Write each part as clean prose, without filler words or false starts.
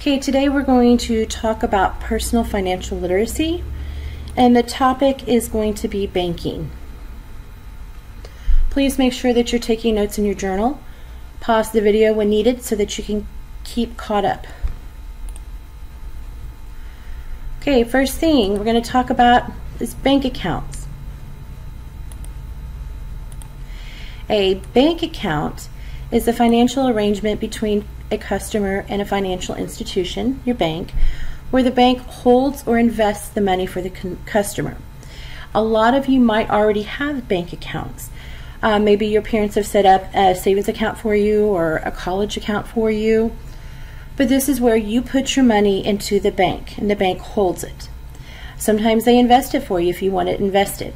Okay, today we're going to talk about personal financial literacy, and the topic is going to be banking. Please make sure that you're taking notes in your journal. Pause the video when needed so that you can keep caught up. Okay, first thing we're going to talk about is bank accounts. A bank account is a financial arrangement between a customer and a financial institution, your bank, where the bank holds or invests the money for the customer. A lot of you might already have bank accounts. Maybe your parents have set up a savings account for you or a college account for you. But this is where you put your money into the bank and the bank holds it. Sometimes they invest it for you if you want it invested.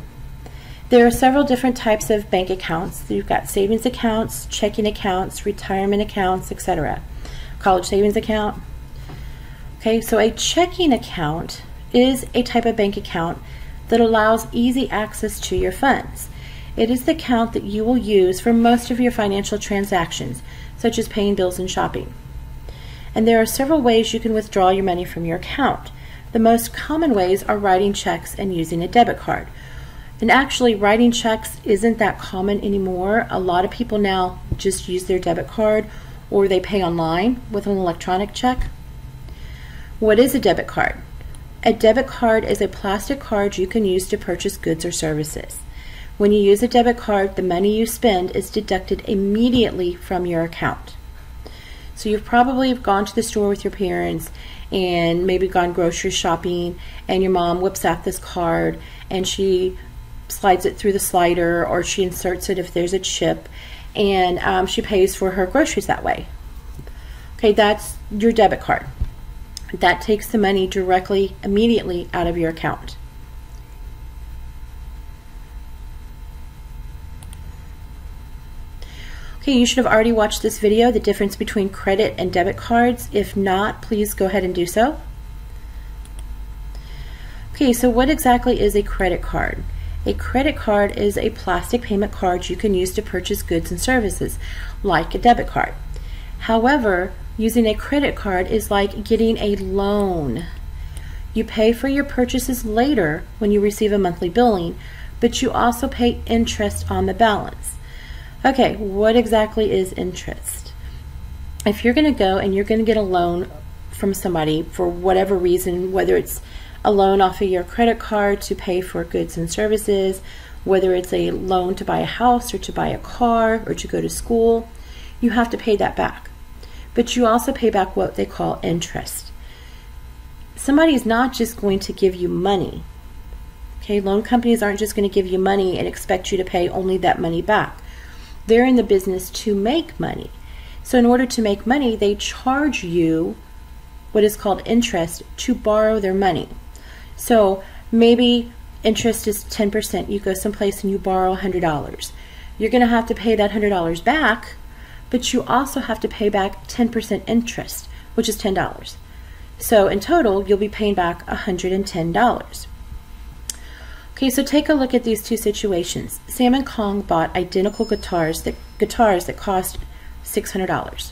There are several different types of bank accounts. You've got savings accounts, checking accounts, retirement accounts, etc. College savings account. Okay, so a checking account is a type of bank account that allows easy access to your funds. It is the account that you will use for most of your financial transactions, such as paying bills and shopping. And there are several ways you can withdraw your money from your account. The most common ways are writing checks and using a debit card. And actually, writing checks isn't that common anymore. A lot of people now just use their debit card or they pay online with an electronic check. What is a debit card? A debit card is a plastic card you can use to purchase goods or services. When you use a debit card, the money you spend is deducted immediately from your account. So you've probably gone to the store with your parents and maybe gone grocery shopping, and your mom whips out this card and she slides it through the slider, or she inserts it if there's a chip, and she pays for her groceries that way. Okay, that's your debit card. That takes the money directly, immediately out of your account. Okay, you should have already watched this video, the difference between credit and debit cards. If not, please go ahead and do so. Okay, so what exactly is a credit card? A credit card is a plastic payment card you can use to purchase goods and services, like a debit card. However, using a credit card is like getting a loan. You pay for your purchases later when you receive a monthly billing, but you also pay interest on the balance. Okay, what exactly is interest? If you're going to go and you're going to get a loan from somebody for whatever reason, whether it's a loan off of your credit card to pay for goods and services, whether it's a loan to buy a house or to buy a car or to go to school, you have to pay that back. But you also pay back what they call interest. Somebody is not just going to give you money. Okay, loan companies aren't just going to give you money and expect you to pay only that money back. They're in the business to make money. So in order to make money, they charge you what is called interest to borrow their money. So maybe interest is 10%. You go someplace and you borrow $100. You're going to have to pay that $100 back, but you also have to pay back 10% interest, which is $10. So in total, you'll be paying back $110. Okay, so take a look at these two situations. Sam and Kong bought identical guitars that cost $600.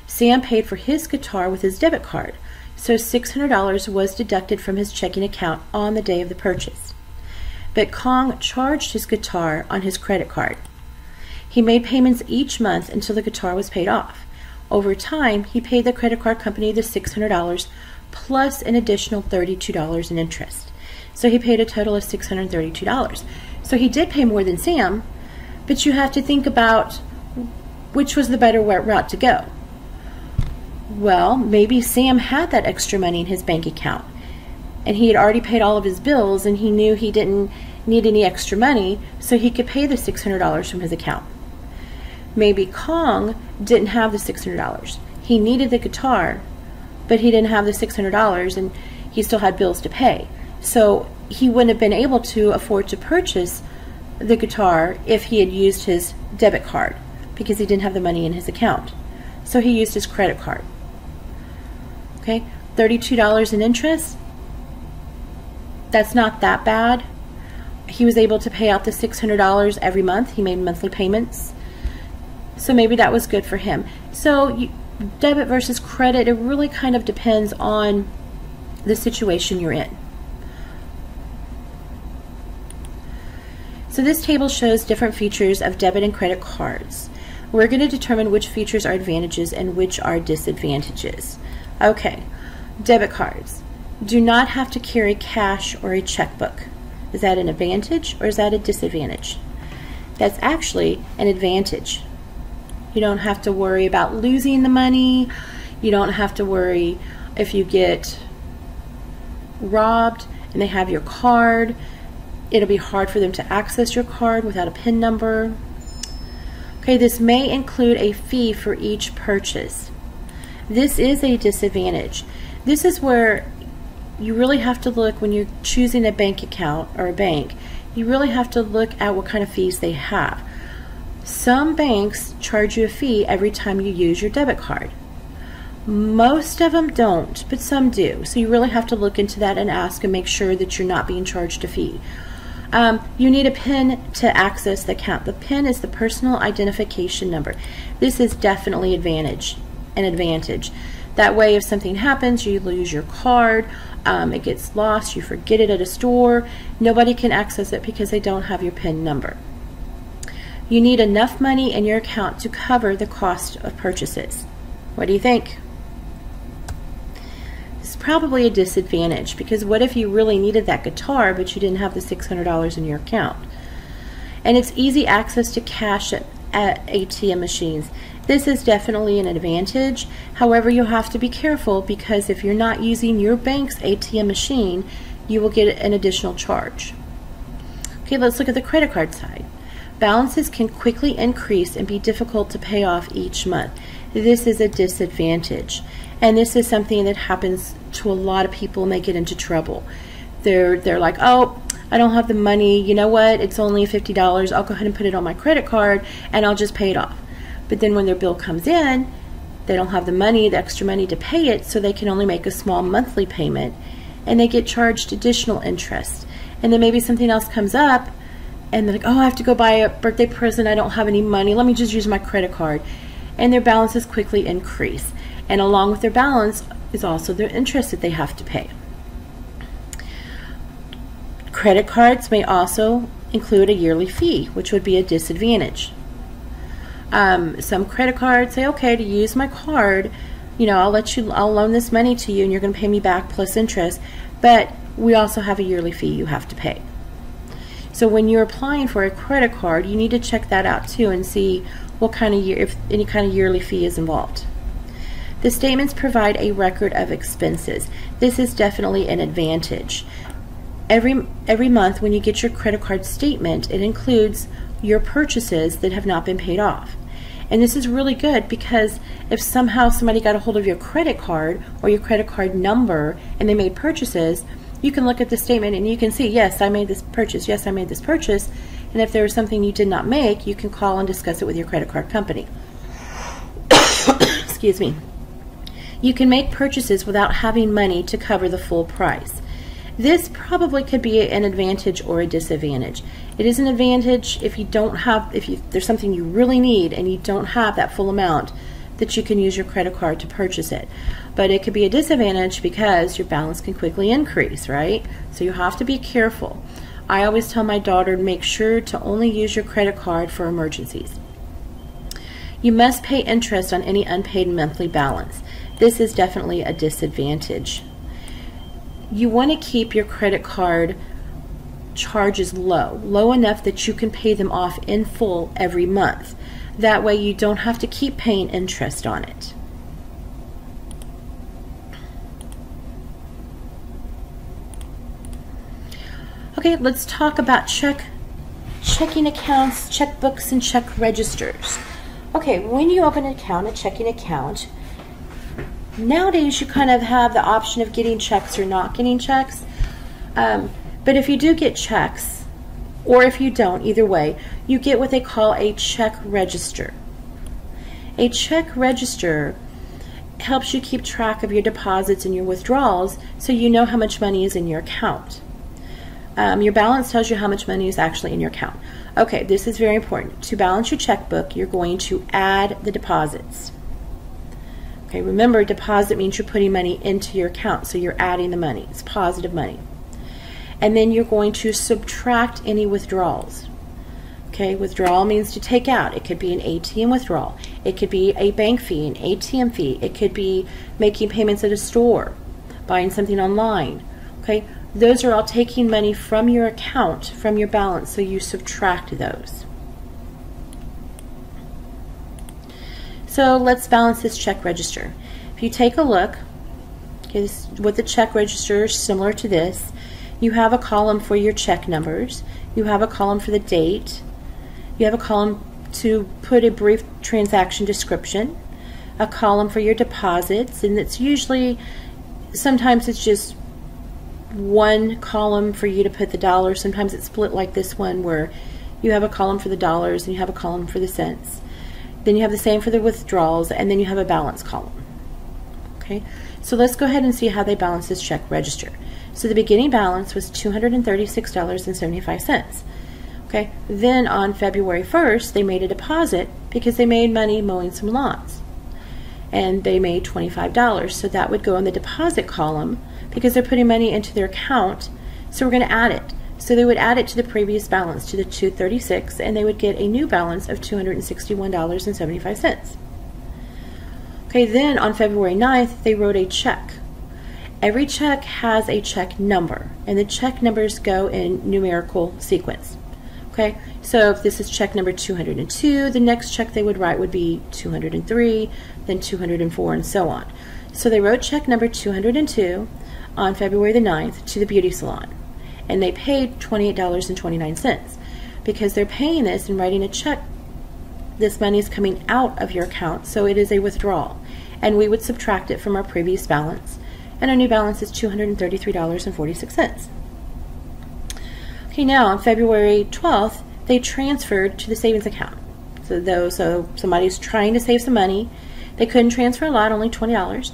Sam paid for his guitar with his debit card, so $600 was deducted from his checking account on the day of the purchase. But Kong charged his guitar on his credit card. He made payments each month until the guitar was paid off. Over time, he paid the credit card company the $600 plus an additional $32 in interest. So he paid a total of $632. So he did pay more than Sam, but you have to think about which was the better route to go. Well, maybe Sam had that extra money in his bank account, and he had already paid all of his bills, and he knew he didn't need any extra money, so he could pay the $600 from his account. Maybe Kong didn't have the $600. He needed the guitar, but he didn't have the $600, and he still had bills to pay. So he wouldn't have been able to afford to purchase the guitar if he had used his debit card, because he didn't have the money in his account. So he used his credit card. Okay, $32 in interest, that's not that bad. He was able to pay out the $600 every month. He made monthly payments. So maybe that was good for him. So debit versus credit, it really kind of depends on the situation you're in. So this table shows different features of debit and credit cards. We're going to determine which features are advantages and which are disadvantages. Okay, debit cards do not have to carry cash or a checkbook. Is that an advantage or is that a disadvantage? That's actually an advantage. You don't have to worry about losing the money. You don't have to worry if you get robbed and they have your card. It'll be hard for them to access your card without a PIN number. Okay, this may include a fee for each purchase. This is a disadvantage. This is where you really have to look when you're choosing a bank account or a bank. You really have to look at what kind of fees they have. Some banks charge you a fee every time you use your debit card. Most of them don't, but some do. So you really have to look into that and ask and make sure that you're not being charged a fee. You need a PIN to access the account. The PIN is the personal identification number. This is definitely an advantage. That way, if something happens, you lose your card, it gets lost, you forget it at a store, nobody can access it because they don't have your PIN number. You need enough money in your account to cover the cost of purchases. What do you think? It's probably a disadvantage, because what if you really needed that guitar but you didn't have the $600 in your account? And it's easy access to cash at ATM machines. This is definitely an advantage. However, you have to be careful, because if you're not using your bank's ATM machine, you will get an additional charge. Okay, let's look at the credit card side. Balances can quickly increase and be difficult to pay off each month. This is a disadvantage, and this is something that happens to a lot of people and they get into trouble. They're like, oh, I don't have the money, you know what, it's only $50, I'll go ahead and put it on my credit card and I'll just pay it off. But then when their bill comes in, they don't have the money, the extra money to pay it, so they can only make a small monthly payment, and they get charged additional interest. And then maybe something else comes up and they're like, oh, I have to go buy a birthday present, I don't have any money, let me just use my credit card. And their balances quickly increase. And along with their balance is also their interest that they have to pay. Credit cards may also include a yearly fee, which would be a disadvantage. Some credit cards say, okay, to use my card, you know, I'll loan this money to you and you're going to pay me back plus interest, but we also have a yearly fee you have to pay. So when you're applying for a credit card, you need to check that out too and see what kind of if any kind of yearly fee is involved. The statements provide a record of expenses. This is definitely an advantage. Every month when you get your credit card statement, it includes your purchases that have not been paid off. And this is really good, because if somehow somebody got a hold of your credit card or your credit card number and they made purchases, you can look at the statement and you can see, yes, I made this purchase, yes, I made this purchase. And if there was something you did not make, you can call and discuss it with your credit card company. Excuse me. You can make purchases without having money to cover the full price. This probably could be an advantage or a disadvantage. It is an advantage if you don't have, there's something you really need and you don't have that full amount, that you can use your credit card to purchase it. But it could be a disadvantage because your balance can quickly increase, right? So you have to be careful. I always tell my daughter to make sure to only use your credit card for emergencies. You must pay interest on any unpaid monthly balance. This is definitely a disadvantage. You want to keep your credit card charges low enough that you can pay them off in full every month. That way you don't have to keep paying interest on it. Okay, let's talk about checking accounts, checkbooks, and check registers. Okay, when you open an account, a checking account, nowadays you kind of have the option of getting checks or not getting checks. But if you do get checks, or if you don't, either way, you get what they call a check register. A check register helps you keep track of your deposits and your withdrawals, so you know how much money is in your account. Your balance tells you how much money is actually in your account. Okay, this is very important. To balance your checkbook, you're going to add the deposits. Okay, remember, deposit means you're putting money into your account, so you're adding the money. It's positive money. And then you're going to subtract any withdrawals. Okay, withdrawal means to take out. It could be an ATM withdrawal. It could be a bank fee, an ATM fee. It could be making payments at a store, buying something online. Okay, those are all taking money from your account, from your balance, so you subtract those. So let's balance this check register. If you take a look, okay, this, with the check register similar to this, you have a column for your check numbers, you have a column for the date, you have a column to put a brief transaction description, a column for your deposits, and it's usually, sometimes it's just one column for you to put the dollars, sometimes it's split like this one where you have a column for the dollars and you have a column for the cents. Then you have the same for the withdrawals, and then you have a balance column. Okay, so let's go ahead and see how they balance this check register. So the beginning balance was $236.75. Okay, then on February 1st, they made a deposit because they made money mowing some lawns. And they made $25, so that would go in the deposit column because they're putting money into their account, so we're going to add it. So they would add it to the previous balance, to the $236, and they would get a new balance of $261.75. Okay, then on February 9th, they wrote a check. Every check has a check number, and the check numbers go in numerical sequence. Okay, so if this is check number 202, the next check they would write would be 203, then 204, and so on. So they wrote check number 202 on February the 9th to the beauty salon. And they paid $28.29 because they're paying this and writing a check. This money is coming out of your account, so it is a withdrawal, and we would subtract it from our previous balance, and our new balance is $233.46. Okay, now on February 12th, they transferred to the savings account. So somebody's trying to save some money. They couldn't transfer a lot, only $20.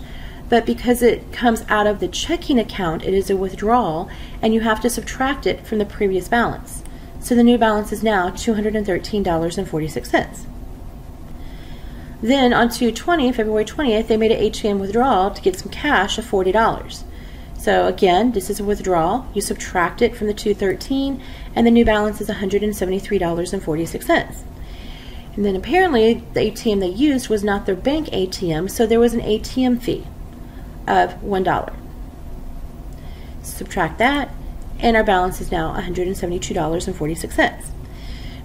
But because it comes out of the checking account, it is a withdrawal, and you have to subtract it from the previous balance. So the new balance is now $213.46. Then on February 20th, they made an ATM withdrawal to get some cash of $40. So again, this is a withdrawal. You subtract it from the $213, and the new balance is $173.46. And then apparently the ATM they used was not their bank ATM, so there was an ATM fee of $1. Subtract that, and our balance is now $172.46.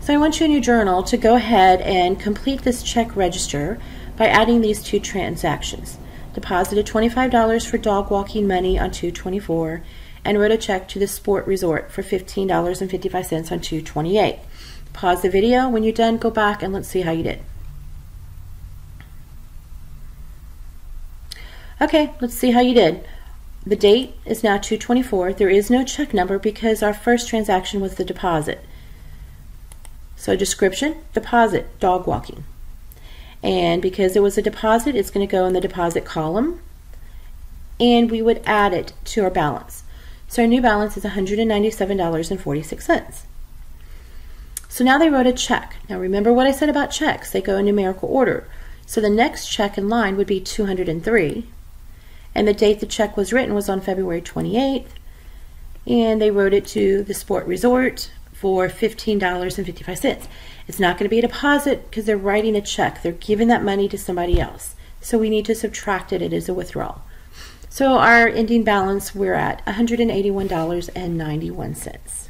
So I want you in your journal to go ahead and complete this check register by adding these two transactions. Deposited $25 for dog walking money on 2/24 and wrote a check to the Sport Resort for $15.55 on 2/28. Pause the video. When you're done, go back and let's see how you did. Okay, let's see how you did. The date is now 2/24. There is no check number because our first transaction was the deposit. So description, deposit, dog walking. And because it was a deposit, it's going to go in the deposit column, and we would add it to our balance. So our new balance is $197.46. So now they wrote a check. Now remember what I said about checks. They go in numerical order. So the next check in line would be 203. And the date the check was written was on February 28th. And they wrote it to the Sport Resort for $15.55. It's not going to be a deposit because they're writing a check. They're giving that money to somebody else. So we need to subtract it. It is a withdrawal. So our ending balance, we're at $181.91.